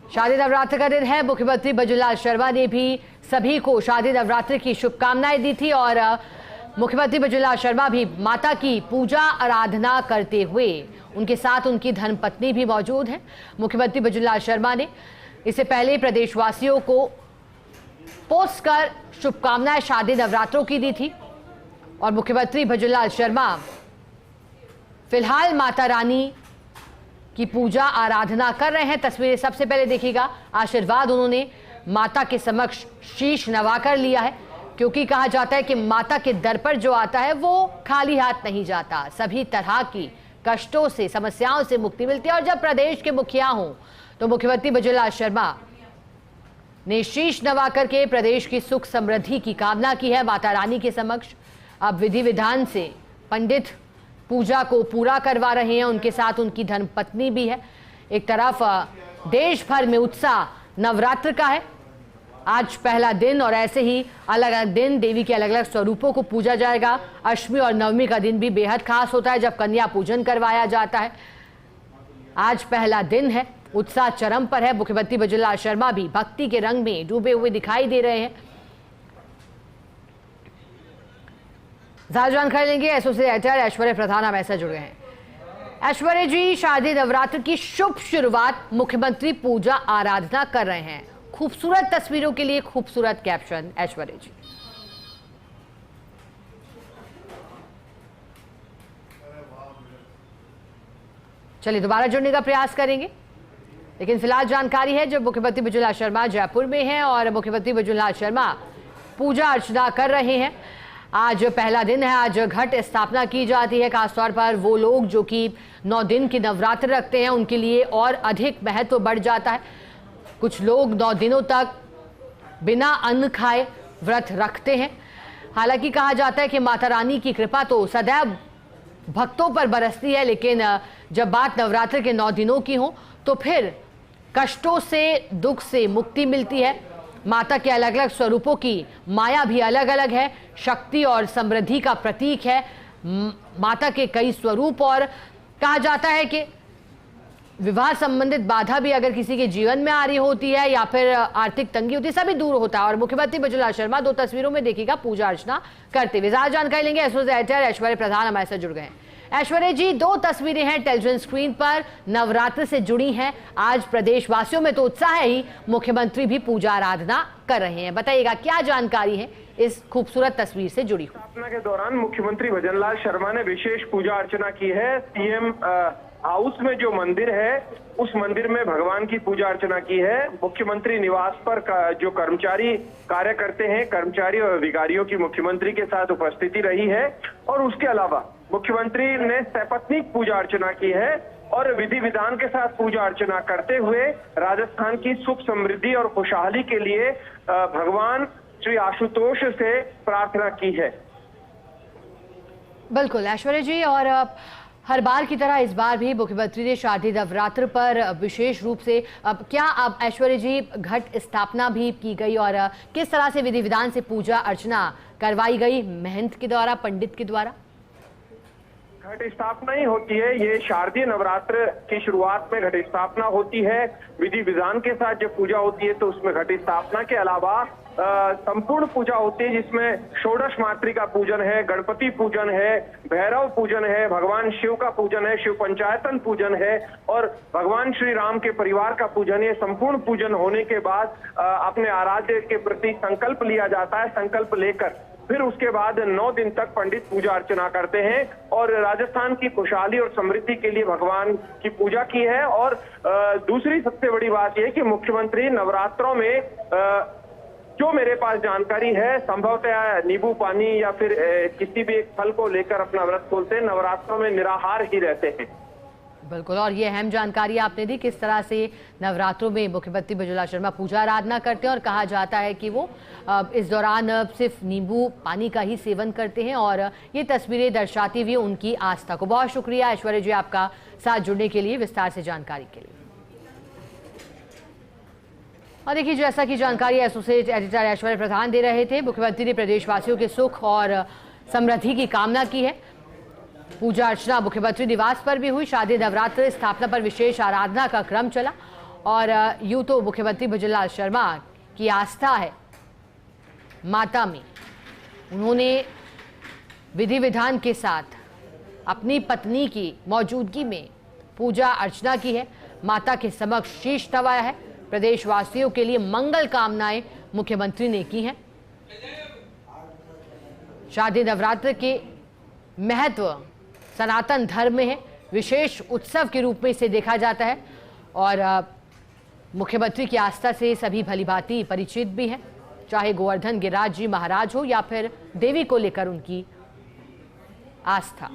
शादी नवरात्र का दिन है। मुख्यमंत्री बजुलाल शर्मा ने भी सभी को शादी नवरात्र की शुभकामनाएं दी थी और मुख्यमंत्री बजुलाल शर्मा भी माता की पूजा आराधना करते हुए उनके साथ उनकी धर्मपत्नी भी मौजूद हैं। मुख्यमंत्री बजुलाल शर्मा ने इससे पहले प्रदेशवासियों को पोस्ट कर शुभकामनाएं शादी नवरात्रों की दी थी और मुख्यमंत्री बजुलाल शर्मा फिलहाल माता रानी की पूजा आराधना कर रहे हैं। तस्वीरें सबसे पहले देखिएगा। आशीर्वाद उन्होंने माता के समक्ष शीश नवाकर लिया है, क्योंकि कहा जाता है कि माता के दर पर जो आता है वो खाली हाथ नहीं जाता। सभी तरह की कष्टों से, समस्याओं से मुक्ति मिलती है और जब प्रदेश के मुखिया हों तो मुख्यमंत्री बजुलाल शर्मा ने शीश नवा करके प्रदेश की सुख समृद्धि की कामना की है माता रानी के समक्ष। अब विधि विधान से पंडित पूजा को पूरा करवा रहे हैं, उनके साथ उनकी धर्मपत्नी भी है। एक तरफ देश भर में उत्साह नवरात्र का है। आज पहला दिन और ऐसे ही अलग अलग दिन देवी के अलग अलग स्वरूपों को पूजा जाएगा। अष्टमी और नवमी का दिन भी बेहद खास होता है जब कन्या पूजन करवाया जाता है। आज पहला दिन है, उत्साह चरम पर है। मुख्यमंत्री बजुलाल शर्मा भी भक्ति के रंग में डूबे हुए दिखाई दे रहे हैं। ज्यादा जानकारी लेंगे एसोसिएट एडिटर ऐश्वर्य प्रधान हमारे साथ जुड़ गए हैं। ऐश्वर्य जी, शादी नवरात्र की शुभ शुरुआत, मुख्यमंत्री पूजा आराधना कर रहे हैं। खूबसूरत तस्वीरों के लिए खूबसूरत कैप्शन। ऐश्वर्य जी, चलिए दोबारा जुड़ने का प्रयास करेंगे, लेकिन फिलहाल जानकारी है जब मुख्यमंत्री बजुलाल शर्मा जयपुर में हैं और मुख्यमंत्री बजुलाल शर्मा पूजा अर्चना कर रहे हैं। आज पहला दिन है, आज घट स्थापना की जाती है। खासतौर पर वो लोग जो कि 9 दिन की नवरात्र रखते हैं उनके लिए और अधिक महत्व बढ़ जाता है। कुछ लोग 9 दिनों तक बिना अन्न खाए व्रत रखते हैं। हालांकि कहा जाता है कि माता रानी की कृपा तो सदैव भक्तों पर बरसती है, लेकिन जब बात नवरात्र के 9 दिनों की हो तो फिर कष्टों से, दुख से मुक्ति मिलती है। माता के अलग अलग स्वरूपों की माया भी अलग अलग है। शक्ति और समृद्धि का प्रतीक है माता के कई स्वरूप और कहा जाता है कि विवाह संबंधित बाधा भी अगर किसी के जीवन में आ रही होती है या फिर आर्थिक तंगी होती है, सभी दूर होता है। और मुख्यमंत्री बजुलाल शर्मा 2 तस्वीरों में देखिएगा पूजा अर्चना करते हुए। ज्यादा जानकारी लेंगे एसोसिएट एडिटर ऐश्वर्य प्रधान हमारे साथ जुड़ गए हैं। ऐश्वर्य जी, 2 तस्वीरें हैं टेलीविजन स्क्रीन पर, नवरात्र से जुड़ी हैं। आज प्रदेशवासियों में तो उत्साह है ही, मुख्यमंत्री भी पूजा आराधना कर रहे हैं। बताइएगा क्या जानकारी है इस खूबसूरत तस्वीर से जुड़ी हुई। स्थापना के दौरान मुख्यमंत्री भजनलाल शर्मा ने विशेष पूजा अर्चना की है। सीएम हाउस में जो मंदिर है उस मंदिर में भगवान की पूजा अर्चना की है। मुख्यमंत्री निवास पर जो कर्मचारी कार्य करते हैं, कर्मचारी और अधिकारियों की मुख्यमंत्री के साथ उपस्थिति रही है और उसके अलावा मुख्यमंत्री ने सपत्नीक पूजा अर्चना की है और विधि विधान के साथ पूजा अर्चना करते हुए राजस्थान की सुख समृद्धि और खुशहाली के लिए भगवान श्री आशुतोष से प्रार्थना की है। बिल्कुल ऐश्वर्य जी, और हर बार की तरह इस बार भी मुख्यमंत्री ने शादी नवरात्र पर विशेष रूप से क्या अब ऐश्वर्य जी घट स्थापना भी की गई और किस तरह से विधि विधान से पूजा अर्चना करवाई गई महंत के द्वारा, पंडित के द्वारा? घट स्थापना ही होती है, ये शारदीय नवरात्र की शुरुआत में घट स्थापना होती है। विधि विधान के साथ जब पूजा होती है तो उसमें घट स्थापना के अलावा संपूर्ण पूजा होती है, जिसमें षोडश मातृका पूजन है, गणपति पूजन है, भैरव पूजन है, भगवान शिव का पूजन है, शिव पंचायतन पूजन है और भगवान श्री राम के परिवार का पूजन है। संपूर्ण पूजन होने के बाद अपने आराध्य के प्रति संकल्प लिया जाता है। संकल्प लेकर फिर उसके बाद 9 दिन तक पंडित पूजा अर्चना करते हैं और राजस्थान की खुशहाली और समृद्धि के लिए भगवान की पूजा की है। और दूसरी सबसे बड़ी बात यह कि मुख्यमंत्री नवरात्रों में जो मेरे पास जानकारी है, संभवतः नींबू पानी या फिर किसी भी एक फल को लेकर अपना व्रत खोलते हैं। नवरात्रों में निराहार ही रहते हैं। बिल्कुल, और ये अहम जानकारी आपने दी किस तरह से नवरात्रों में मुख्यमंत्री बजुलाल शर्मा पूजा आराधना करते हैं और कहा जाता है कि वो इस दौरान सिर्फ नींबू पानी का ही सेवन करते हैं और ये तस्वीरें दर्शाती हुई उनकी आस्था को। बहुत शुक्रिया ऐश्वर्य जी आपका साथ जुड़ने के लिए, विस्तार से जानकारी के लिए। और देखिए जैसा कि जानकारी एसोसिएट एडिटर ऐश्वर्य प्रधान दे रहे थे, मुख्यमंत्री ने प्रदेशवासियों के सुख और समृद्धि की कामना की है। पूजा अर्चना मुख्यमंत्री निवास पर भी हुई। शादी नवरात्र स्थापना पर विशेष आराधना का क्रम चला और यूं तो मुख्यमंत्री भजनलाल शर्मा की आस्था है माता में। उन्होंने विधि विधान के साथ अपनी पत्नी की मौजूदगी में पूजा अर्चना की है, माता के समक्ष शीश नवाया है। प्रदेशवासियों के लिए मंगल कामनाएं मुख्यमंत्री ने की हैं। शारदीय नवरात्र के महत्व सनातन धर्म में है, विशेष उत्सव के रूप में इसे देखा जाता है और मुख्यमंत्री की आस्था से सभी भलीभांति परिचित भी हैं, चाहे गोवर्धन गिरिराज जी महाराज हो या फिर देवी को लेकर उनकी आस्था।